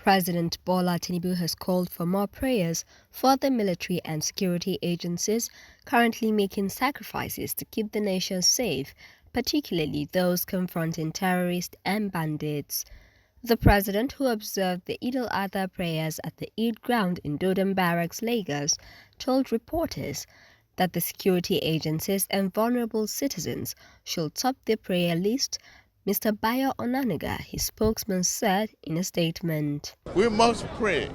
President Bola Tinubu has called for more prayers for the military and security agencies currently making sacrifices to keep the nation safe, particularly those confronting terrorists and bandits. The president, who observed the Eid al-Adha prayers at the Eid ground in Dodon Barracks, Lagos, told reporters that the security agencies and vulnerable citizens should top their prayer list. Mr. Bayo Onaniga, his spokesman, said in a statement. We must pray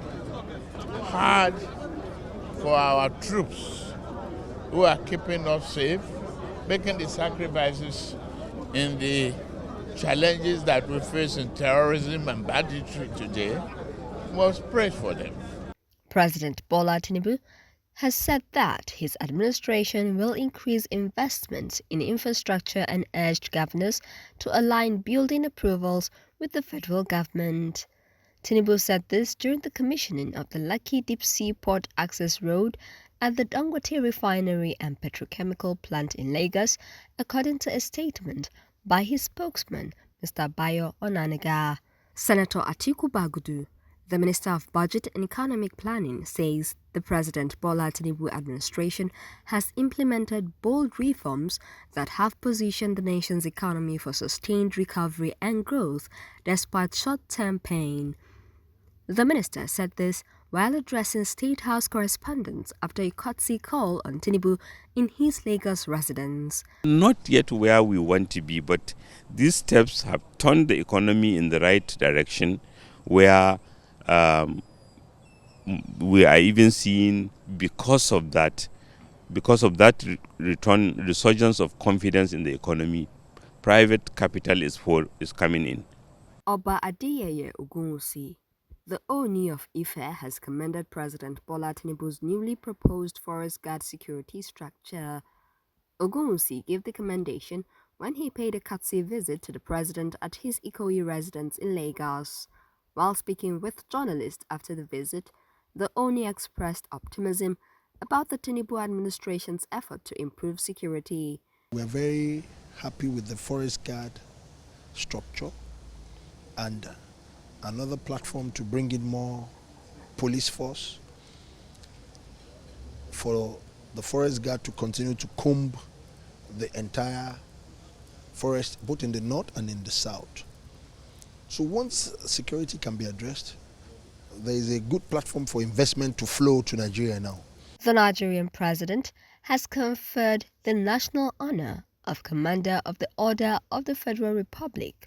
hard for our troops who are keeping us safe, making the sacrifices in the challenges that we face in terrorism and banditry today. We must pray for them. President Bola Tinubu has said that his administration will increase investments in infrastructure and urged governors to align building approvals with the federal government. Tinubu said this during the commissioning of the Lucky Deep Sea Port Access Road at the Dangote Refinery and Petrochemical Plant in Lagos, according to a statement by his spokesman, Mr. Bayo Onaniga. Senator Atiku Bagudu, the Minister of Budget and Economic Planning, says the President Bola Tinubu administration has implemented bold reforms that have positioned the nation's economy for sustained recovery and growth despite short-term pain. The minister said this while addressing State House correspondents after a courtesy call on Tinubu in his Lagos residence. Not yet where we want to be, but these steps have turned the economy in the right direction, where we are even seeing, because of that resurgence of confidence in the economy, private capital is coming in. Oba Adeyeye Ogunwusi, the Ooni of Ife, has commended President Bola Tinubu's newly proposed forest guard security structure. Ogunwusi gave the commendation when he paid a courtesy visit to the president at his Ikoyi residence in Lagos. While speaking with journalists after the visit, the Ooni expressed optimism about the Tinubu administration's effort to improve security. We are very happy with the forest guard structure and another platform to bring in more police force for the forest guard to continue to comb the entire forest, both in the north and in the south. So once security can be addressed, there is a good platform for investment to flow to Nigeria now. The Nigerian president has conferred the national honor of Commander of the Order of the Federal Republic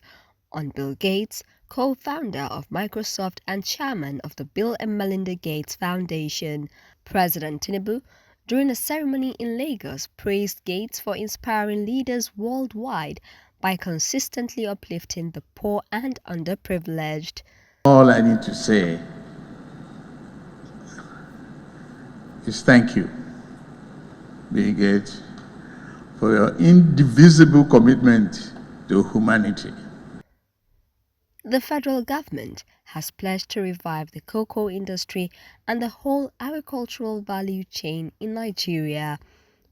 on Bill Gates, co-founder of Microsoft and chairman of the Bill and Melinda Gates Foundation. President Tinubu, during a ceremony in Lagos, praised Gates for inspiring leaders worldwide by consistently uplifting the poor and underprivileged. All I need to say is thank you, Bill Gates, for your indivisible commitment to humanity. The federal government has pledged to revive the cocoa industry and the whole agricultural value chain in Nigeria.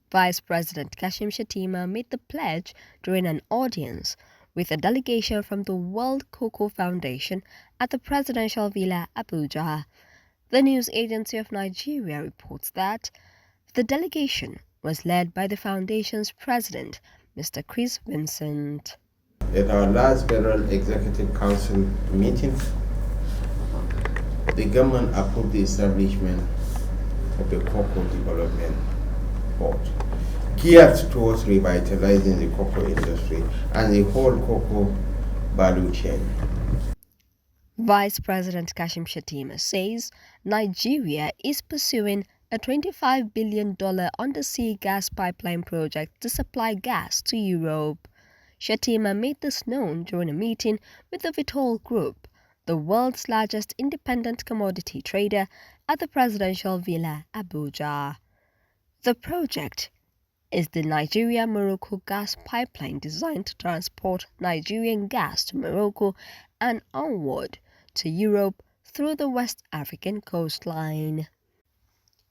Vice President Kashim Shettima made the pledge during an audience with a delegation from the World Cocoa Foundation at the Presidential Villa, Abuja. The news agency of Nigeria reports that the delegation was led by the foundation's president, Mr. Chris Vincent. At our last Federal Executive Council meeting, the government approved the establishment of the Cocoa Development Board, geared towards revitalizing the cocoa industry and the whole cocoa value chain. Vice President Kashim Shettima says Nigeria is pursuing a $25 billion undersea gas pipeline project to supply gas to Europe. Shettima made this known during a meeting with the Vitol Group, the world's largest independent commodity trader, at the Presidential Villa, Abuja. The project is the Nigeria-Morocco gas pipeline designed to transport Nigerian gas to Morocco and onward to Europe through the West African coastline.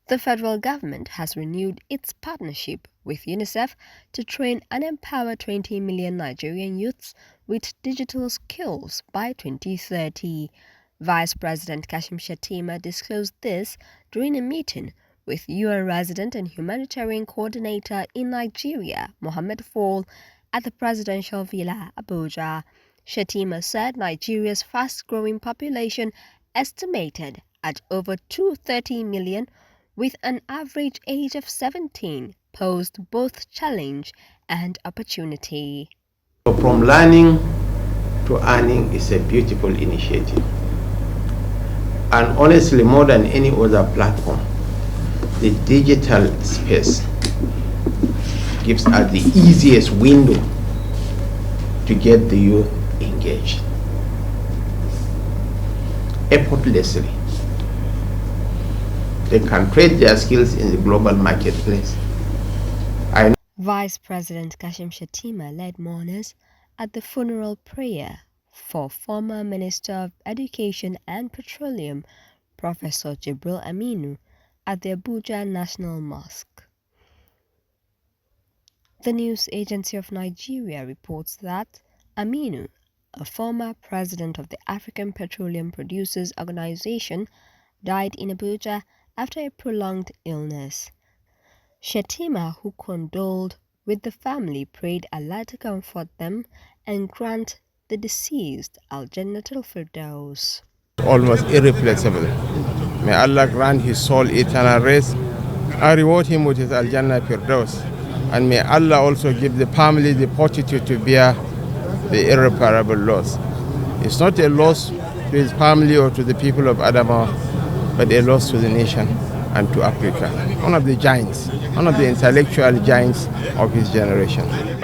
The federal government has renewed its partnership with UNICEF to train and empower 20 million Nigerian youths with digital skills by 2030. Vice President Kashim Shettima disclosed this during a meeting with UN resident and humanitarian coordinator in Nigeria, Mohammed Fall, at the presidential villa, Abuja. Shettima said Nigeria's fast-growing population, estimated at over 230 million, with an average age of 17, posed both challenge and opportunity. So from learning to earning is a beautiful initiative. And honestly, more than any other platform, the digital space gives us the easiest window to get the youth engaged effortlessly. They can trade their skills in the global marketplace. Vice President Kashim Shettima led mourners at the funeral prayer for former Minister of Education and Petroleum, Professor Jibril Aminu, at the Abuja National Mosque. The news agency of Nigeria reports that Aminu, a former president of the African Petroleum Producers Organization, died in Abuja after a prolonged illness. Shettima, who condoled with the family, prayed Allah to comfort them and grant the deceased Al-Jannatul Firdaus. Almost irreplaceable. May Allah grant his soul eternal rest and reward him with his Al-Jannah Firdaus. And may Allah also give the family the fortitude to bear the irreparable loss. It's not a loss to his family or to the people of Adamawa, but a loss to the nation and to Africa. One of the giants, one of the intellectual giants of his generation.